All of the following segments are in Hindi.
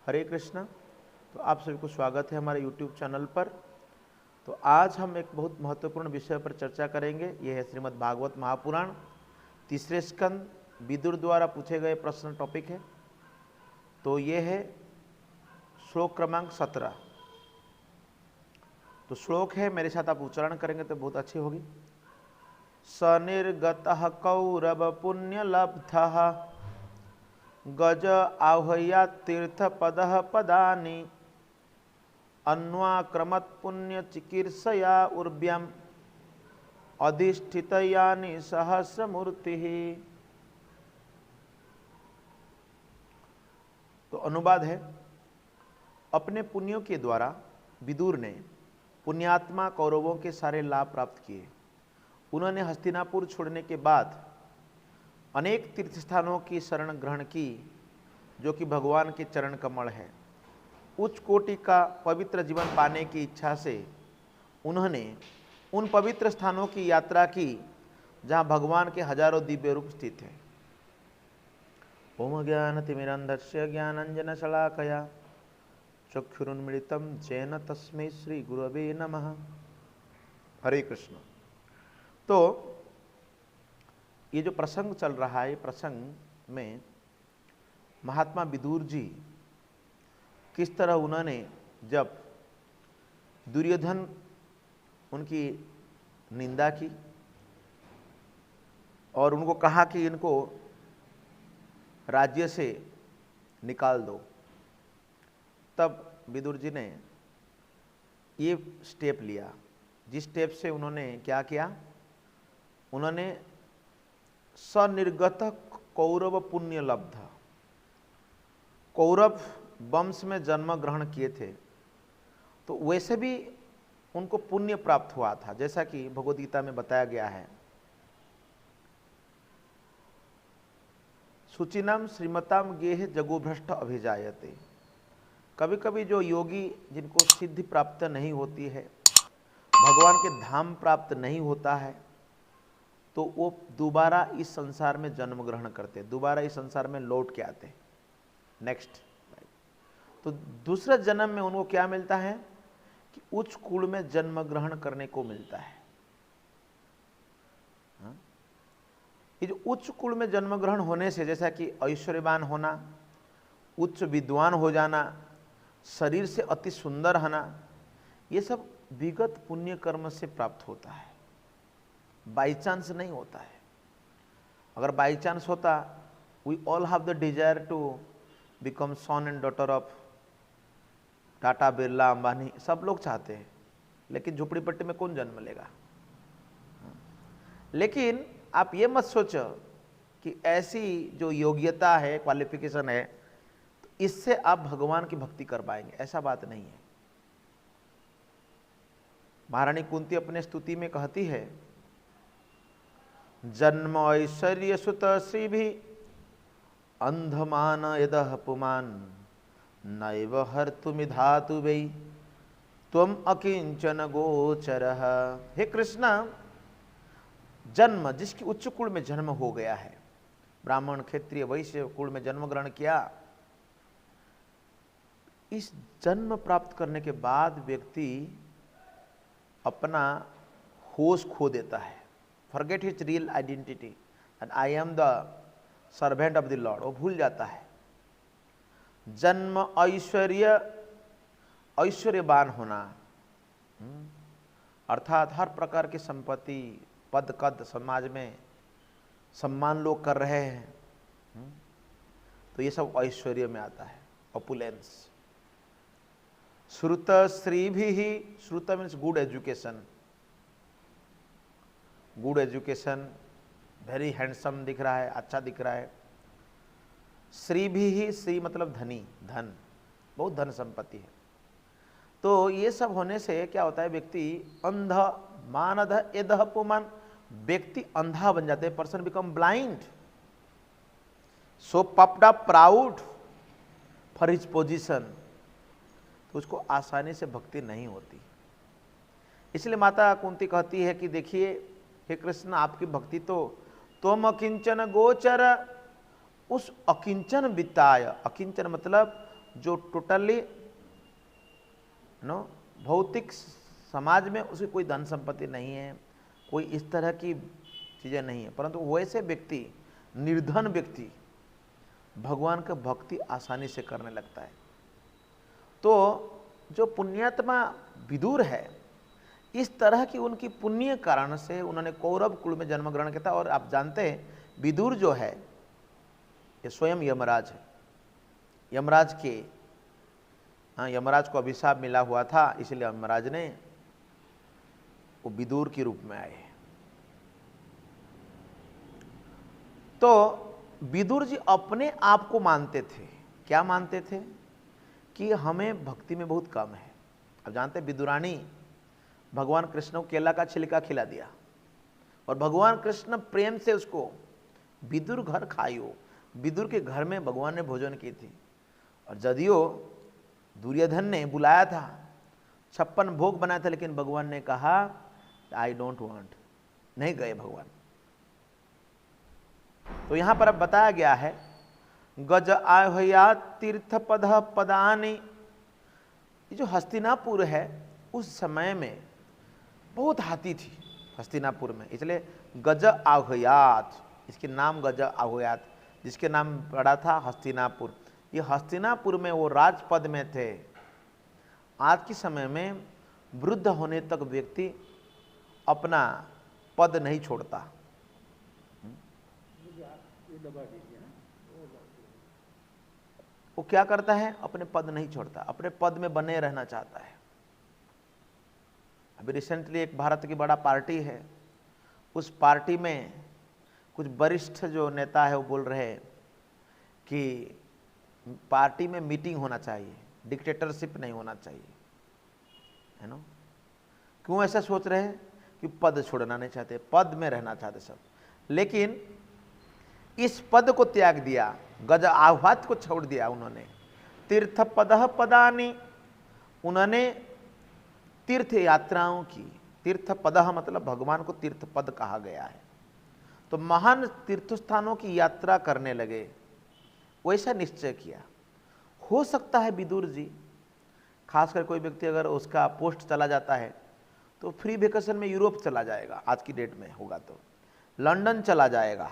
हरे कृष्णा। तो आप सभी को स्वागत है हमारे YouTube चैनल पर। तो आज हम एक बहुत महत्वपूर्ण विषय पर चर्चा करेंगे। यह है श्रीमद् भागवत महापुराण तीसरे स्कंद, विदुर द्वारा पूछे गए प्रश्न टॉपिक है। तो ये है श्लोक क्रमांक 17। तो श्लोक है, मेरे साथ आप उच्चारण करेंगे तो बहुत अच्छी होगी। सनिर्गतः कौरव पुण्य लब्धः गज आह्वया तीर्थ पदः पदानि अन्वाक्रमत् पुण्य चिकीर्षया उर्व्यम अधिष्ठितयानि सहस्रमूर्ति। तो अनुवाद है, अपने पुण्यों के द्वारा विदुर ने पुण्यात्मा कौरवों के सारे लाभ प्राप्त किए। उन्होंने हस्तिनापुर छोड़ने के बाद अनेक तीर्थ स्थानों की शरण ग्रहण की, जो कि भगवान के चरण कमल है। उच्च कोटि का पवित्र जीवन पाने की इच्छा से उन्होंने उन पवित्र स्थानों की यात्रा की जहाँ भगवान के हजारों दिव्य रूप स्थित हैं। ओम ज्ञानतिमिरन्धस्य ज्ञानाञ्जनशलाकया चक्षुरुन्मीलितं येन तस्मै श्री गुरवे नमः। हरे कृष्ण। तो ये जो प्रसंग चल रहा है, प्रसंग में महात्मा विदुर जी किस तरह उन्होंने, जब दुर्योधन उनकी निंदा की और उनको कहा कि इनको राज्य से निकाल दो, तब विदुर जी ने ये स्टेप लिया। जिस स्टेप से उन्होंने क्या किया, उन्होंने सनिर्गत कौरव पुण्य लब्ध, कौरव वंश में जन्म ग्रहण किए थे, तो वैसे भी उनको पुण्य प्राप्त हुआ था, जैसा कि भगवद गीता में बताया गया है। शुचिनाम श्रीमताम गेह जगोभ्रष्ट अभिजायते। कभी कभी जो योगी, जिनको सिद्धि प्राप्त नहीं होती है, भगवान के धाम प्राप्त नहीं होता है, तो वो दोबारा इस संसार में जन्म ग्रहण करते, दोबारा इस संसार में लौट के आते हैं। नेक्स्ट, तो दूसरे जन्म में उनको क्या मिलता है कि उच्च कुल में जन्म ग्रहण करने को मिलता है। ये जो उच्च कुल में जन्म ग्रहण होने से, जैसा कि ऐश्वर्यवान होना, उच्च विद्वान हो जाना, शरीर से अति सुंदर होना, ये सब विगत पुण्य कर्म से प्राप्त होता है, बाई चांस नहीं होता है। अगर बाई चांस होता, we all have the desire to become son and daughter of Tata, Birla, Ambani, सब लोग चाहते हैं, लेकिन झोपड़ीपट्टी में कौन जन्म लेगा। लेकिन आप ये मत सोचो कि ऐसी जो योग्यता है, क्वालिफिकेशन है, तो इससे आप भगवान की भक्ति कर पाएंगे, ऐसा बात नहीं है। महारानी कुंती अपने स्तुति में कहती है, जन्म ऐश्वर्य सुत श्री भी अंधमान यदह पुमान नैव हर्तुमिधातु वै त्वम अकिंचन गोचरः। हे कृष्ण, जन्म, जिसकी उच्च कुल में जन्म हो गया है, ब्राह्मण, क्षत्रिय, वैश्य कुल में जन्म ग्रहण किया, इस जन्म प्राप्त करने के बाद व्यक्ति अपना होश खो देता है, forget his real identity and I am the servant of the Lord, वो भूल जाता है। जन्म ऐश्वर्यवान होना, अर्थात हर प्रकार की संपत्ति, पद कद, समाज में सम्मान लोग कर रहे हैं, तो ये सब ऐश्वर्य में आता है, ऑपुलेंस। श्रुत श्री भी ही, श्रुत means good education, good education, very handsome दिख रहा है, अच्छा दिख रहा है। श्री भी ही, श्री मतलब धनी, धन, बहुत धन संपत्ति है। तो ये सब होने से क्या होता है, व्यक्ति अंध मानध एदह पुमान, व्यक्ति अंधा बन जाते हैं, person become blind, so puffed up proud for his position, तो उसको आसानी से भक्ति नहीं होती। इसलिए माता कुंती कहती है कि देखिए हे कृष्ण, आपकी भक्ति तो तुम अकिंचन गोचर, उस अकिंचन वित्ताय, अकिंचन मतलब जो टोटली नो भौतिक समाज में उसकी कोई धन संपत्ति नहीं है, कोई इस तरह की चीज़ें नहीं है, परंतु वैसे व्यक्ति, निर्धन व्यक्ति भगवान का भक्ति आसानी से करने लगता है। तो जो पुण्यात्मा विदुर है, इस तरह की उनकी पुण्य कारण से उन्होंने कौरव कुल में जन्म ग्रहण किया था। और आप जानते हैं विदुर जो है ये स्वयं यमराज है। यमराज को अभिशाप मिला हुआ था, इसलिए यमराज ने वो विदुर के रूप में आए। तो विदुर जी अपने आप को मानते थे, क्या मानते थे? कि हमें भक्ति में बहुत कम है। अब जानते हैं विदुरानी भगवान कृष्ण को केला का छिलका खिला दिया और भगवान कृष्ण प्रेम से उसको विदुर घर खाइयो, विदुर के घर में भगवान ने भोजन की थी। और जदियो दुर्योधन ने बुलाया था, 56 भोग बनाया था, लेकिन भगवान ने कहा आई डोंट वांट, नहीं गए भगवान। तो यहां पर अब बताया गया है गज आह्वया तीर्थ पद पदानी। ये जो हस्तिनापुर है उस समय में बहुत हाथी थी हस्तिनापुर में, इसलिए गज आह्वयात, इसके नाम गज आह्वयात, जिसके नाम पड़ा था हस्तिनापुर। ये हस्तिनापुर में वो राजपद में थे। आज के समय में वृद्ध होने तक व्यक्ति अपना पद नहीं छोड़ता। वो क्या करता है? अपने पद नहीं छोड़ता, अपने पद में बने रहना चाहता है। अभी रिसेंटली एक भारत की बड़ा पार्टी है, उस पार्टी में कुछ वरिष्ठ जो नेता है वो बोल रहे हैं कि पार्टी में मीटिंग होना चाहिए, डिक्टेटरशिप नहीं होना चाहिए, है ना। क्यों ऐसा सोच रहे हैं? कि पद छोड़ना नहीं चाहते, पद में रहना चाहते सब। लेकिन इस पद को त्याग दिया, गज आह्वात को छोड़ दिया उन्होंने। तीर्थ पदः पदानी, उन्होंने तीर्थ यात्राओं की, तीर्थ पदः मतलब भगवान को तीर्थ पद कहा गया है, तो महान तीर्थ स्थानों की यात्रा करने लगे, वैसा निश्चय किया। हो सकता है विदुर जी, खासकर कोई व्यक्ति अगर उसका पोस्ट चला जाता है तो फ्री वेकेशन में यूरोप चला जाएगा, आज की डेट में होगा तो लंदन चला जाएगा,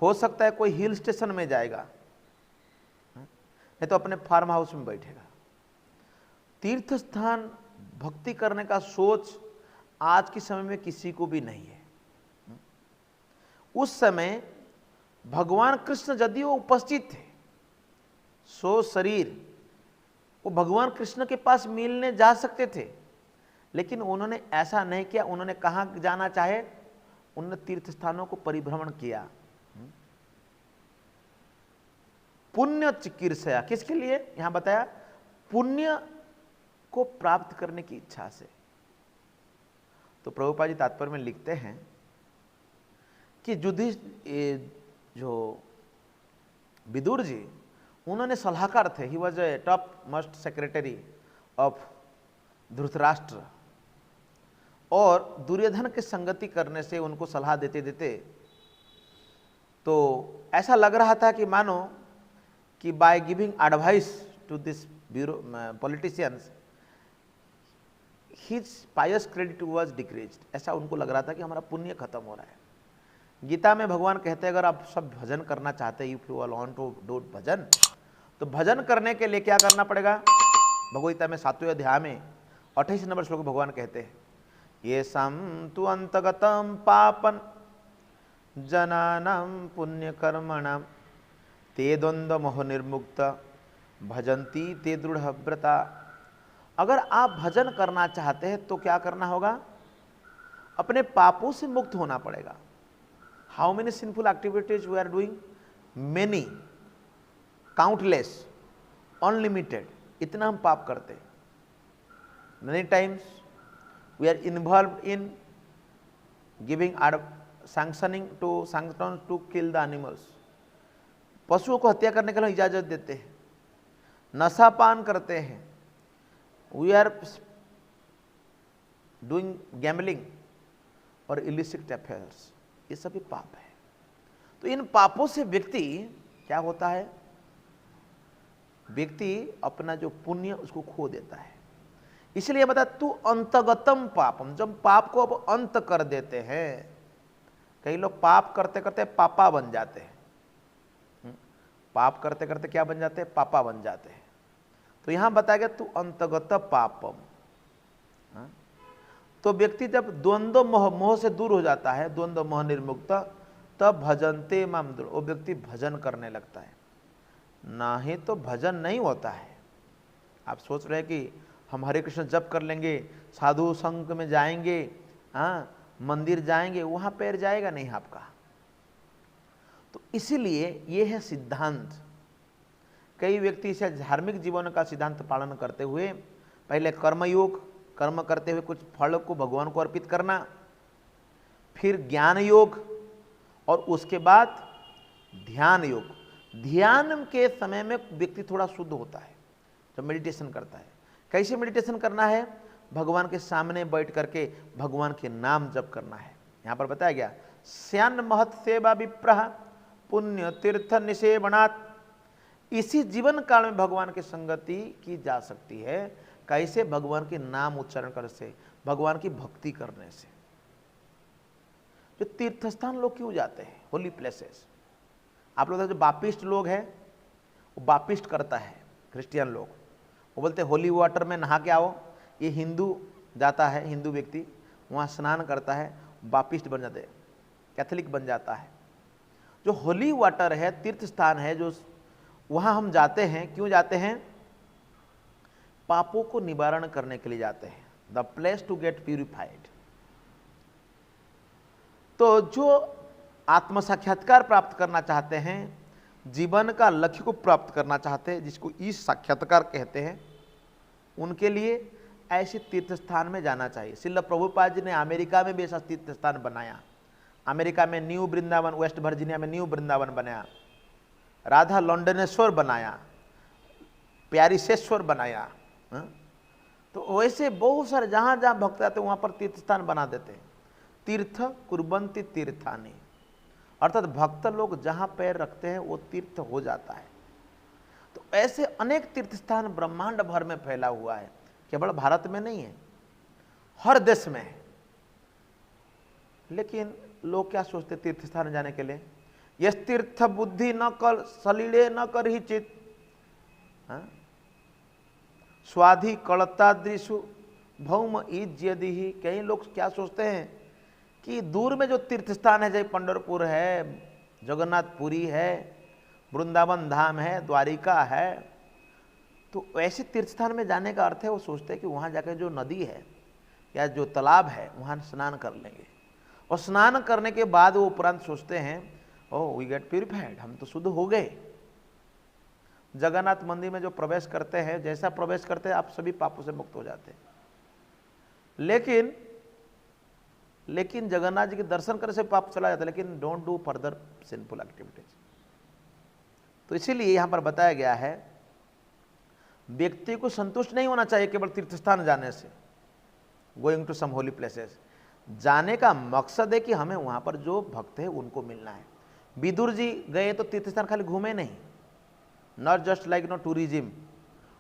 हो सकता है कोई हिल स्टेशन में जाएगा, नहीं तो अपने फार्म हाउस में बैठेगा। तीर्थ स्थान भक्ति करने का सोच आज के समय में किसी को भी नहीं है। उस समय भगवान कृष्ण यदि वो उपस्थित थे, सो शरीर वो भगवान कृष्ण के पास मिलने जा सकते थे, लेकिन उन्होंने ऐसा नहीं किया। उन्होंने कहाँ जाना चाहे, उन्होंने तीर्थ स्थानों को परिभ्रमण किया। पुण्य चिकीर्षया, किसके लिए? यहां बताया पुण्य को प्राप्त करने की इच्छा से। तो प्रभुपाद जी तात्पर्य में लिखते हैं कि जो विदुर जी, उन्होंने सलाहकार थे, he was a top most secretary of Dhritarashtra, और दुर्योधन के संगति करने से उनको सलाह देते देते तो ऐसा लग रहा था कि मानो कि by giving advice to this bureau politicians his pious credit was decreased. ऐसा उनको लग रहा था कि हमारा पुण्य खत्म हो रहा है। गीता में भगवान कहते हैं अगर आप सब भजन करना चाहते हैं, if you want to do bhajan, तो भजन करने के लिए क्या करना पड़ेगा? भगवद्गीता में 7वें अध्याय में 28 नंबर श्लोक भगवान कहते हैं, ये सम तु अंतगतम पापन जनानाम पुण्य कर्मणाम ते द्वंद्व मोह निर्मुक्त भजंती ते दृढ़ व्रता। अगर आप भजन करना चाहते हैं तो क्या करना होगा? अपने पापों से मुक्त होना पड़ेगा। How many sinful activities we are doing? Many, countless, unlimited, इतना हम पाप करते हैं। Many times we are involve in giving sanctioning to kill the animals. पशुओं को हत्या करने के लिए इजाजत देते हैं, नशापान करते हैं, वी आर डूइंग गैम्बलिंग और इलिसिट अफेयर्स, ये सभी पाप है। तो इन पापों से व्यक्ति क्या होता है? व्यक्ति अपना जो पुण्य उसको खो देता है। इसलिए बता तू अंतगतम पापम, जब पाप को अब अंत कर देते हैं, कई लोग पाप करते करते पापा बन जाते हैं, पाप करते करते क्या बन जाते हैं, पापा बन जाते हैं। तो यहां बताया गया तू अंतगत पापम। तो व्यक्ति जब द्वंद्व मोह से दूर हो जाता है, द्वंद्व मोह निर्मुक्त, तब भजनते माम, वो व्यक्ति भजन करने लगता है। ना ही तो भजन नहीं होता है। आप सोच रहे हैं कि हम हरे कृष्ण जप कर लेंगे, साधु संघ में जाएंगे, मंदिर जाएंगे, वहां पैर जाएगा नहीं आपका। तो इसीलिए ये है सिद्धांत। कई व्यक्ति इसे धार्मिक जीवन का सिद्धांत पालन करते हुए पहले कर्मयोग, कर्म करते हुए कुछ फल को भगवान को अर्पित करना, फिर ज्ञान योग, और उसके बाद ध्यान योग। ध्यान के समय में व्यक्ति थोड़ा शुद्ध होता है जब मेडिटेशन करता है। कैसे मेडिटेशन करना है, भगवान के सामने बैठ करके भगवान के नाम जप करना है। यहां पर बताया गया श्यान महत सेवा विप्रह पुण्य तीर्थ निषेवनात्, इसी जीवन काल में भगवान की संगति की जा सकती है। कैसे, भगवान के नाम उच्चारण करने से, भगवान की भक्ति करने से। जो तीर्थस्थान लोग क्यों जाते हैं, होली प्लेसेस, आप लोग जो बापिस्ट लोग हैं, वो बापिस्ट करता है क्रिश्चियन लोग, वो बोलते हैं होली वाटर में नहा के आओ। ये हिंदू जाता है, हिंदू व्यक्ति वहाँ स्नान करता है, बापिस्ट बन जाते, कैथोलिक बन जाता है। जो होली वाटर है, तीर्थ स्थान है, जो वहाँ हम जाते हैं, क्यों जाते हैं, पापों को निवारण करने के लिए जाते हैं। The place to get purified. तो जो आत्म साक्षात्कार प्राप्त करना चाहते हैं, जीवन का लक्ष्य को प्राप्त करना चाहते हैं, जिसको इस साक्षात्कार कहते हैं, उनके लिए ऐसे तीर्थ स्थान में जाना चाहिए। श्रील प्रभुपाद जी ने अमेरिका में भी ऐसा तीर्थ स्थान बनाया। अमेरिका में न्यू वृंदावन, वेस्ट वर्जीनिया में न्यू वृंदावन बनाया, राधा लॉन्डनेश्वर बनाया, प्यारिसेश्वर बनाया। तो वैसे बहुत सारे जहाँ जहाँ भक्त आते हैं वहाँ पर तीर्थ स्थान बना देते हैं। तीर्थ कुर्बन्ति तीर्थानि, अर्थात भक्त लोग जहाँ पैर रखते हैं वो तीर्थ हो जाता है। तो ऐसे अनेक तीर्थ स्थान ब्रह्मांड भर में फैला हुआ है, केवल भारत में नहीं है, हर देश में है। लेकिन लोग क्या सोचते तीर्थ स्थान जाने के लिए, यस तीर्थ बुद्धि न कर सलीले न कर ही चित, स्वाधि कड़तादृशु भौम ईज यदि ही। कई लोग क्या सोचते हैं कि दूर में जो तीर्थ स्थान है, जैसे पंढरपुर है, जगन्नाथपुरी है, वृंदावन धाम है, द्वारिका है, तो ऐसे तीर्थ स्थान में जाने का अर्थ है वो सोचते हैं कि वहाँ जाकर जो नदी है या जो तालाब है वहाँ स्नान कर लेंगे, और स्नान करने के बाद वो उपरांत सोचते हैं ओह वी गेट प्यूरिफाइड, हम तो शुद्ध हो गए। जगन्नाथ मंदिर में जो प्रवेश करते हैं, जैसा प्रवेश करते हैं आप सभी पापों से मुक्त हो जाते हैं। लेकिन जगन्नाथ जी के दर्शन करने से पाप चला जाता है, लेकिन don't do further sinful activities. तो इसीलिए यहां पर बताया गया है व्यक्ति को संतुष्ट नहीं होना चाहिए केवल तीर्थस्थान जाने से, going to some holy places. जाने का मकसद है कि हमें वहां पर जो भक्त है उनको मिलना है। विदुर जी गए तो तीर्थस्थान खाली घूमे नहीं, not just like no tourism,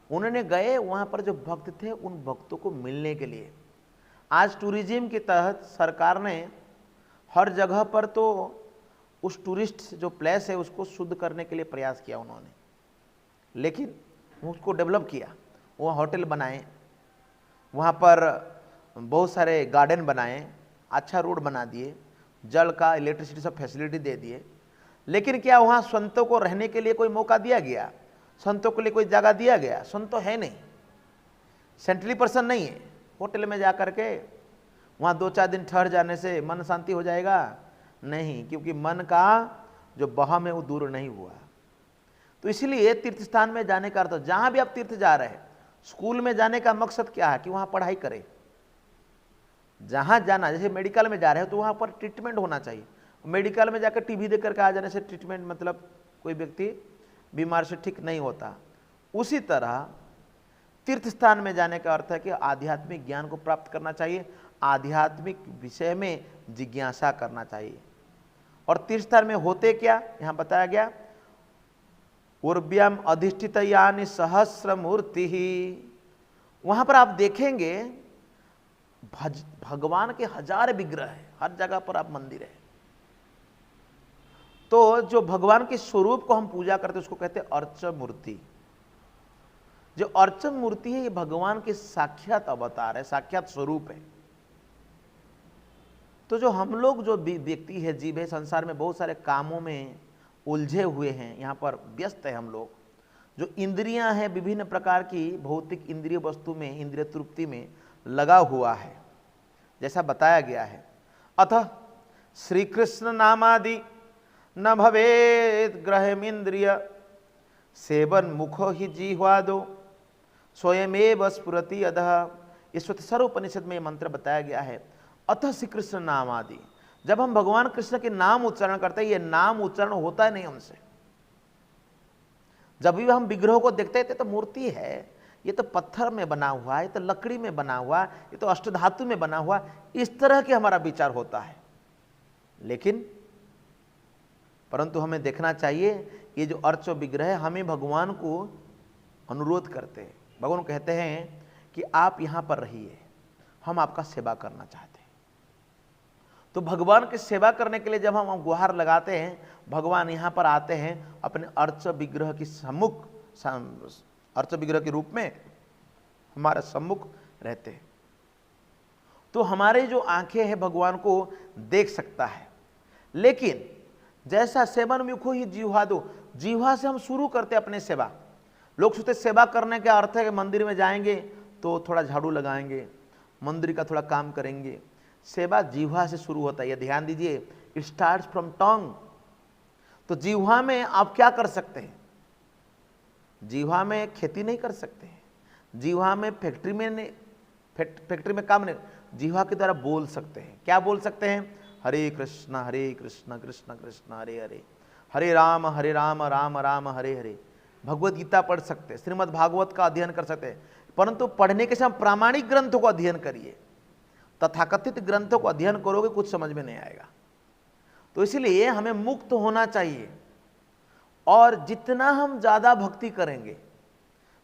उन्होंने गए वहां पर जो भक्त थे उन भक्तों को मिलने के लिए। आज टूरिज्म के तहत सरकार ने हर जगह पर तो उस टूरिस्ट जो प्लेस है उसको शुद्ध करने के लिए प्रयास किया उन्होंने, लेकिन उसको डेवलप किया, वहाँ होटल बनाए, वहाँ पर बहुत सारे गार्डन बनाए, अच्छा रोड बना दिए, जल का इलेक्ट्रिसिटी सब फैसिलिटी दे दिए। लेकिन क्या वहाँ संतों को रहने के लिए कोई मौका दिया गया, संतों के लिए कोई जगह दिया गया? संत तो है नहीं, सेंट्रली पर्सन नहीं है। होटल में जा कर के वहाँ 2-4 दिन ठहर जाने से मन शांति हो जाएगा? नहीं, क्योंकि मन का जो बहम है वो दूर नहीं हुआ। तो इसलिए तीर्थ स्थान में जाने का अर्थ, जहाँ भी आप तीर्थ जा रहे हैं, स्कूल में जाने का मकसद क्या है कि वहाँ पढ़ाई करें। जहाँ जाना, जैसे मेडिकल में जा रहे हो तो वहाँ पर ट्रीटमेंट होना चाहिए। मेडिकल में जाकर टीवी देख करके आ जाने से ट्रीटमेंट मतलब कोई व्यक्ति बीमार से ठीक नहीं होता। उसी तरह तीर्थ स्थान में जाने का अर्थ है कि आध्यात्मिक ज्ञान को प्राप्त करना चाहिए, आध्यात्मिक विषय में जिज्ञासा करना चाहिए। और तीर्थ स्थान में होते क्या, यहाँ बताया गया उर्व्याम अधिष्ठित यानी सहस्र मूर्ति ही। वहां पर आप देखेंगे भगवान के हजार विग्रह है, हर जगह पर आप मंदिर है। तो जो भगवान के स्वरूप को हम पूजा करते हैं उसको कहते हैं अर्च मूर्ति। जो अर्च मूर्ति है ये भगवान के साक्षात अवतार है, साक्षात स्वरूप है। तो जो हम लोग जो व्यक्ति है, जीव है, संसार में बहुत सारे कामों में उलझे हुए हैं, यहाँ पर व्यस्त है हम लोग। जो इंद्रियां हैं विभिन्न प्रकार की भौतिक इंद्रिय वस्तु में, इंद्रिय तृप्ति में लगा हुआ है, जैसा बताया गया है। अतः श्री कृष्ण नामादि न भवेत ग्रहमिंद्रिय सेवन मुखो ही जिह्वादो स्वयमेव स्फुरति अधः। इस सर्वोपनिषद में यह मंत्र बताया गया है। अतः श्री कृष्ण नाम आदि, जब हम भगवान कृष्ण के नाम उच्चारण करते हैं, ये नाम उच्चारण होता है नहीं हमसे। जब भी हम विग्रह को देखते हैं तो मूर्ति है, ये तो पत्थर में बना हुआ है, ये तो लकड़ी में बना हुआ, ये तो अष्टधातु में बना हुआ, इस तरह के हमारा विचार होता है। लेकिन परंतु हमें देखना चाहिए ये जो अर्च विग्रह है हमें भगवान को अनुरोध करते हैं। भगवान कहते हैं कि आप यहाँ पर रहिए, हम आपका सेवा करना चाहते हैं। तो भगवान की सेवा करने के लिए जब हम गुहार लगाते हैं, भगवान यहाँ पर आते हैं अपने अर्च विग्रह की सम्मुख, अर्च विग्रह के रूप में हमारे सम्मुख रहते हैं। तो हमारे जो आंखें हैं भगवान को देख सकता है। लेकिन जैसा सेवन मुखो ही जिह्वा दो, जिह्वा से हम शुरू करते अपने सेवा। लोग सोचते सेवा करने का अर्थ है कि मंदिर में जाएंगे तो थोड़ा झाड़ू लगाएंगे, मंदिर का थोड़ा काम करेंगे। सेवा जिह्वा से शुरू होता है, ये ध्यान दीजिए। इट स्टार्ट्स फ्रॉम टंग। तो जिह्वा में आप क्या कर सकते हैं? जिह्वा में खेती नहीं कर सकते हैं, जिह्वा में फैक्ट्री में काम नहीं, जिह्वा के द्वारा बोल सकते हैं। क्या बोल सकते हैं? हरे कृष्ण कृष्ण कृष्ण हरे हरे, हरे राम राम राम हरे हरे। भगवत गीता पढ़ सकते हैं, श्रीमद् भागवत का अध्ययन कर सकते हैं। परंतु पढ़ने के समय प्रामाणिक ग्रंथों को अध्ययन करिए। तथाकथित ग्रंथों को अध्ययन करोगे कुछ समझ में नहीं आएगा। तो इसलिए हमें मुक्त होना चाहिए, और जितना हम ज़्यादा भक्ति करेंगे,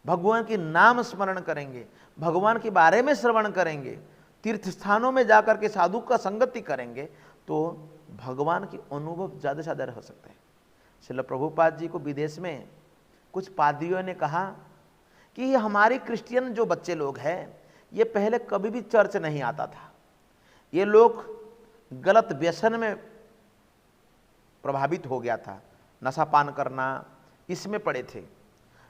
भगवान के नाम स्मरण करेंगे, भगवान के बारे में श्रवण करेंगे, तीर्थ स्थानों में जाकर के साधु का संगति करेंगे, तो भगवान की अनुभव ज़्यादा से ज़्यादा हो सकता है। श्रील प्रभुपाद जी को विदेश में कुछ पादरियों ने कहा कि ये हमारे क्रिश्चियन जो बच्चे लोग हैं, ये पहले कभी भी चर्च नहीं आता था, ये लोग गलत व्यसन में प्रभावित हो गया था, नशा पान करना इसमें पड़े थे।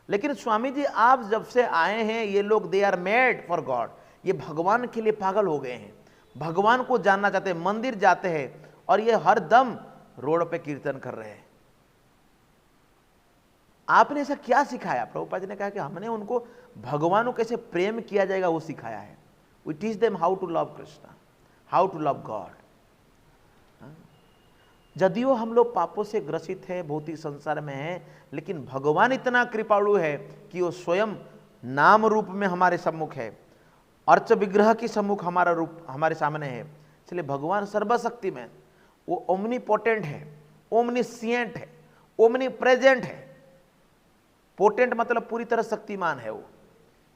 लेकिन स्वामी जी आप जब से आए हैं, ये लोग they are made for God, ये भगवान के लिए पागल हो गए हैं, भगवान को जानना चाहते हैं, मंदिर जाते हैं, और ये हर दम रोड पे कीर्तन कर रहे हैं। आपने ऐसा क्या सिखाया? प्रभुपाद जी ने कहा कि हमने उनको भगवान को कैसे प्रेम किया जाएगा वो सिखाया है। We teach them how to love Krishna, how to love God. यदियो हम लोग पापों से ग्रसित है, भौतिक संसार में है, लेकिन भगवान इतना कृपालु है कि वो स्वयं नाम रूप में हमारे सम्मुख है, अर्च विग्रह की सम्मुख हमारा रूप हमारे सामने है। इसलिए भगवान सर्वशक्ति में, वो ओमनीपोटेंट है, ओमनीसिएंट है, ओमनी प्रेजेंट है। पोटेंट मतलब पूरी तरह शक्तिमान है वो।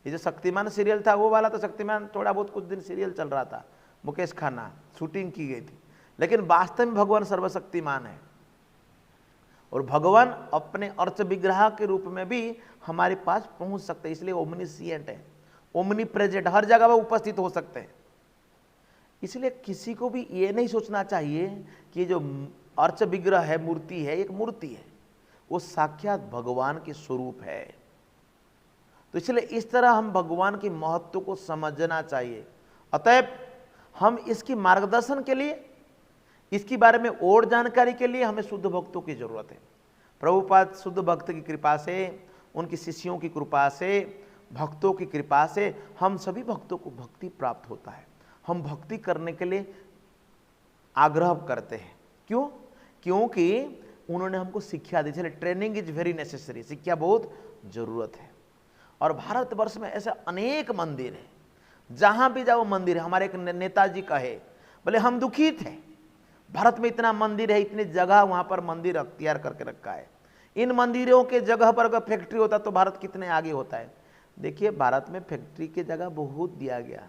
ये जो शक्तिमान सीरियल था वो वाला, तो शक्तिमान थोड़ा बहुत कुछ दिन सीरियल चल रहा था, मुकेश खन्ना शूटिंग की गई थी, लेकिन वास्तव में भगवान सर्वशक्तिमान है। और भगवान अपने अर्च विग्रह के रूप में भी हमारे पास पहुंच सकते हैं, इसलिए ओमनीसिएंट है, ओमनी प्रेजेंट, हर जगह वो उपस्थित हो सकते हैं। इसलिए किसी को भी ये नहीं सोचना चाहिए कि जो अर्च विग्रह है, मूर्ति है, एक मूर्ति है, वो साक्षात भगवान के स्वरूप है। तो इसलिए इस तरह हम भगवान के महत्व को समझना चाहिए। अतएव हम इसकी मार्गदर्शन के लिए, इसके बारे में और जानकारी के लिए हमें शुद्ध भक्तों की जरूरत है। प्रभुपाद शुद्ध भक्त की कृपा से, उनके शिष्यों की कृपा से, भक्तों की कृपा से हम सभी भक्तों को भक्ति प्राप्त होता है। हम भक्ति करने के लिए आग्रह करते हैं। क्यों? क्योंकि उन्होंने हमको शिक्षा दी। चलिए, ट्रेनिंग इज वेरी नेसेसरी, शिक्षा बहुत जरूरत है। और भारतवर्ष में ऐसे अनेक मंदिर है, जहां भी जाओ मंदिर है। हमारे एक नेताजी कहे, बोले हम दुखी थे, भारत में इतना मंदिर है, इतनी जगह वहां पर मंदिर अख्तियार करके रखा है, इन मंदिरों के जगह पर अगर फैक्ट्री होता तो भारत कितने आगे होता है। देखिए भारत में फैक्ट्री की जगह बहुत दिया गया।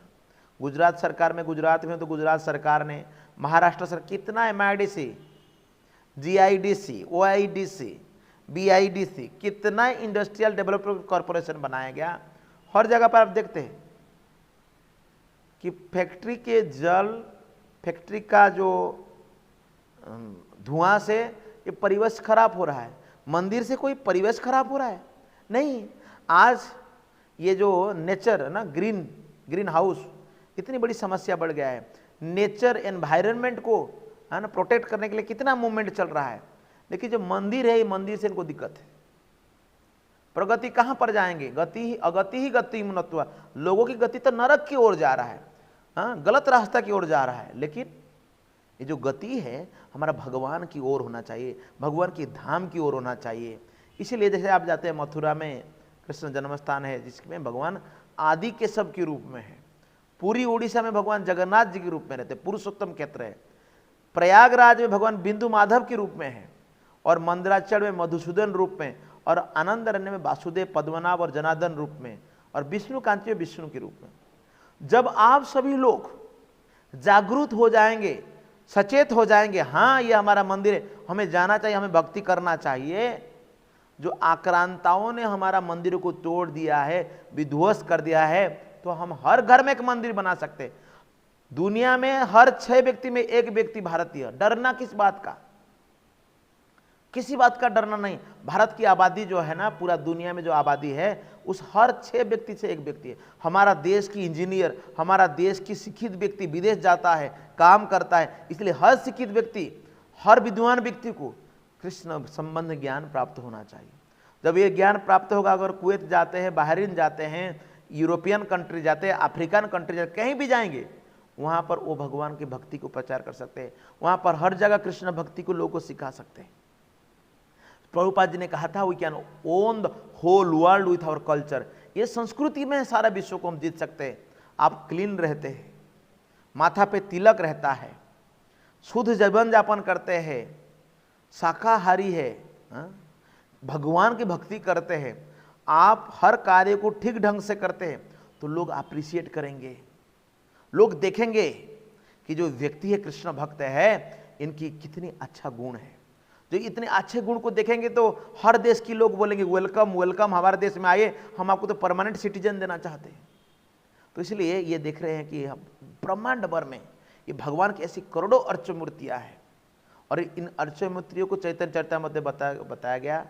गुजरात सरकार में, गुजरात में तो गुजरात सरकार ने, महाराष्ट्र सरकार, कितना MIDC, GIDC, OIDC, BIDC, कितना इंडस्ट्रियल डेवलपमेंट कॉरपोरेशन बनाया गया। हर जगह पर आप देखते हैं कि फैक्ट्री के जल, फैक्ट्री का जो धुआं से ये परिवेश खराब हो रहा है। मंदिर से कोई परिवेश खराब हो रहा है नहीं। आज ये जो नेचर ना, ग्रीन हाउस, इतनी बड़ी समस्या बढ़ गया है। नेचर एनवायरनमेंट को है ना प्रोटेक्ट करने के लिए कितना मूवमेंट चल रहा है। देखिए जो मंदिर है, ये मंदिर से इनको दिक्कत है। प्रगति कहां पर जाएंगे? अगति ही गति मुनत्वा। लोगों की गति तो नरक की ओर जा रहा है, हाँ, गलत रास्ता की ओर जा रहा है। लेकिन ये जो गति है हमारा भगवान की ओर होना चाहिए, भगवान की धाम की ओर होना चाहिए। इसीलिए जैसे आप जाते हैं मथुरा में कृष्ण जन्म स्थान है, जिसमें भगवान आदि केशव के रूप में है। पूरी उड़ीसा में भगवान जगन्नाथ जी के रूप में रहते, पुरुषोत्तम क्षेत्र है। प्रयागराज में भगवान बिंदु माधव के रूप में है, और मंदराचल में मधुसूदन रूप में, और आनंद अरण्य में वासुदेव, पद्मनाभ और जनार्दन रूप में, और विष्णु कांची में विष्णु के रूप में। जब आप सभी लोग जागरूक हो जाएंगे, सचेत हो जाएंगे, हाँ ये हमारा मंदिर है, हमें जाना चाहिए, हमें भक्ति करना चाहिए। जो आक्रांताओं ने हमारा मंदिर को तोड़ दिया है, विध्वंस कर दिया है, तो हम हर घर में एक मंदिर बना सकते। दुनिया में हर 6 व्यक्ति में 1 व्यक्ति भारतीय। डरना किस बात का? किसी बात का डरना नहीं। भारत की आबादी जो है ना, पूरा दुनिया में जो आबादी है, उस हर 6 व्यक्ति से 1 व्यक्ति है। हमारा देश की इंजीनियर, हमारा देश की शिक्षित व्यक्ति विदेश जाता है, काम करता है। इसलिए हर शिक्षित व्यक्ति, हर विद्वान व्यक्ति को कृष्ण संबंध ज्ञान प्राप्त होना चाहिए। जब ये ज्ञान प्राप्त होगा, अगर कुवैत जाते हैं, बहरीन जाते हैं, यूरोपियन कंट्री जाते हैं, अफ्रीकन कंट्री जाते, कहीं भी जाएंगे, वहाँ पर वो भगवान की भक्ति को प्रचार कर सकते हैं। वहाँ पर हर जगह कृष्ण भक्ति को लोगों को सिखा सकते हैं। प्रभुपाद जी ने कहा था, we can own the whole world with our culture. ये संस्कृति में सारा विश्व को हम जीत सकते हैं। आप क्लीन रहते हैं, माथा पे तिलक रहता है, शुद्ध जीवन यापन करते हैं, शाकाहारी है, भगवान की भक्ति करते हैं, आप हर कार्य को ठीक ढंग से करते हैं, तो लोग अप्रिशिएट करेंगे। लोग देखेंगे कि जो व्यक्ति है कृष्ण भक्त है, इनकी कितनी अच्छा गुण है। जो इतने अच्छे गुण को देखेंगे तो हर देश के लोग बोलेंगे वेलकम वेलकम, हमारे देश में आइए, हम आपको तो परमानेंट सिटीजन देना चाहते हैं। तो इसलिए ये देख रहे हैं कि ब्रह्मांड भर में ये भगवान की ऐसी करोड़ों अर्च मूर्तियां हैं, और इन अर्च मूर्तियों को चैतन्य चरितामृत में बताया गया।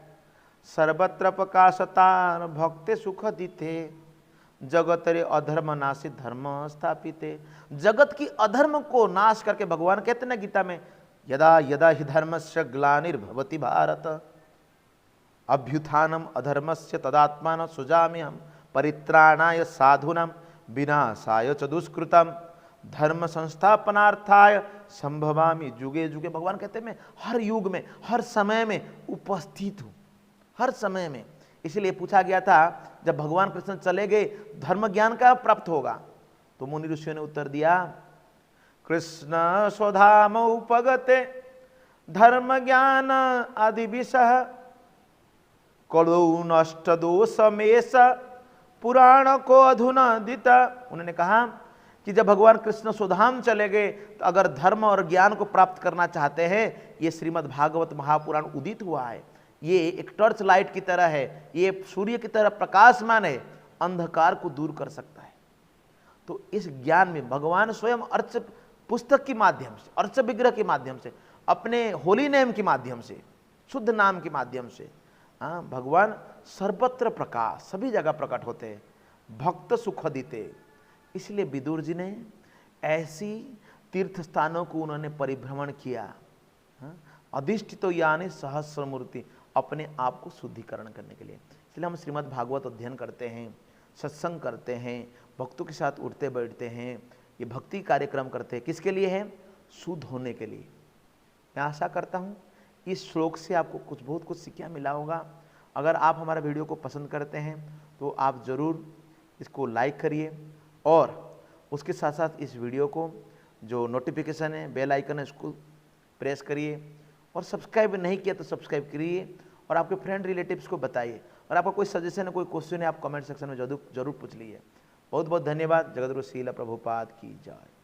सर्वत्र प्रकाशता भक्ते सुख दिते, जगत रे अधर्म नाशित धर्म स्थापिते। जगत की अधर्म को नाश करके, भगवान कहते ना गीता में, यदा यदा हि धर्मस्य ग्लानिर्भवति भारत अभ्युत्थानम अधर्मस्य तदात्मानं सृजाम्यहं परित्राणाय साधूनां विनाशाय च दुष्कृतम् धर्म संस्थापनार्थाय संभवामि जुगे जुगे। भगवान कहते हैं मैं हर युग में, हर समय में उपस्थित हूँ, हर समय में। इसलिए पूछा गया था, जब भगवान कृष्ण चले गए, धर्म ज्ञान का प्राप्त होगा? तो मुनि ऋषियों ने उत्तर दिया, कृष्ण स्वधाम उपगते धर्म ज्ञान आदि विषह कलौ नष्ट दोषमेश पुराण को अधुना दिता। उन्होंने कहा कि जब भगवान कृष्ण स्वधाम चले गए, तो अगर धर्म और ज्ञान को प्राप्त करना चाहते हैं, ये श्रीमद् भागवत महापुराण उदित हुआ है। ये एक टॉर्च लाइट की तरह है, ये सूर्य की तरह प्रकाशमान है, अंधकार को दूर कर सकता है। तो इस ज्ञान में भगवान स्वयं अर्च पुस्तक के माध्यम से, अर्च विग्रह के माध्यम से, अपने होली नेम के माध्यम से, शुद्ध नाम के माध्यम से, भगवान सर्वत्र प्रकाश, सभी जगह प्रकट होते हैं, भक्त सुख देते। इसलिए विदुर जी ने ऐसी तीर्थ स्थानों को उन्होंने परिभ्रमण किया, अधिष्ठितो यानी सहस्र मूर्ति, अपने आप को शुद्धिकरण करने के लिए। इसलिए हम श्रीमद् भागवत अध्ययन करते हैं, सत्संग करते हैं, भक्तों के साथ उठते बैठते हैं, ये भक्ति कार्यक्रम करते हैं। किसके लिए है? शुद्ध होने के लिए। मैं आशा करता हूँ इस श्लोक से आपको बहुत कुछ सीखने मिला होगा। अगर आप हमारा वीडियो को पसंद करते हैं तो आप ज़रूर इसको लाइक करिए, और उसके साथ साथ इस वीडियो को जो नोटिफिकेशन है, बेल आइकन है, उसको प्रेस करिए, और सब्सक्राइब नहीं किया तो सब्सक्राइब करिए, और आपके फ्रेंड रिलेटिव्स को बताइए। और आपका कोई सजेशन है, कोई क्वेश्चन है, आप कमेंट सेक्शन में जरूर पूछ लीजिए। बहुत बहुत धन्यवाद। जगतगुरु श्रील प्रभुपाद की जय।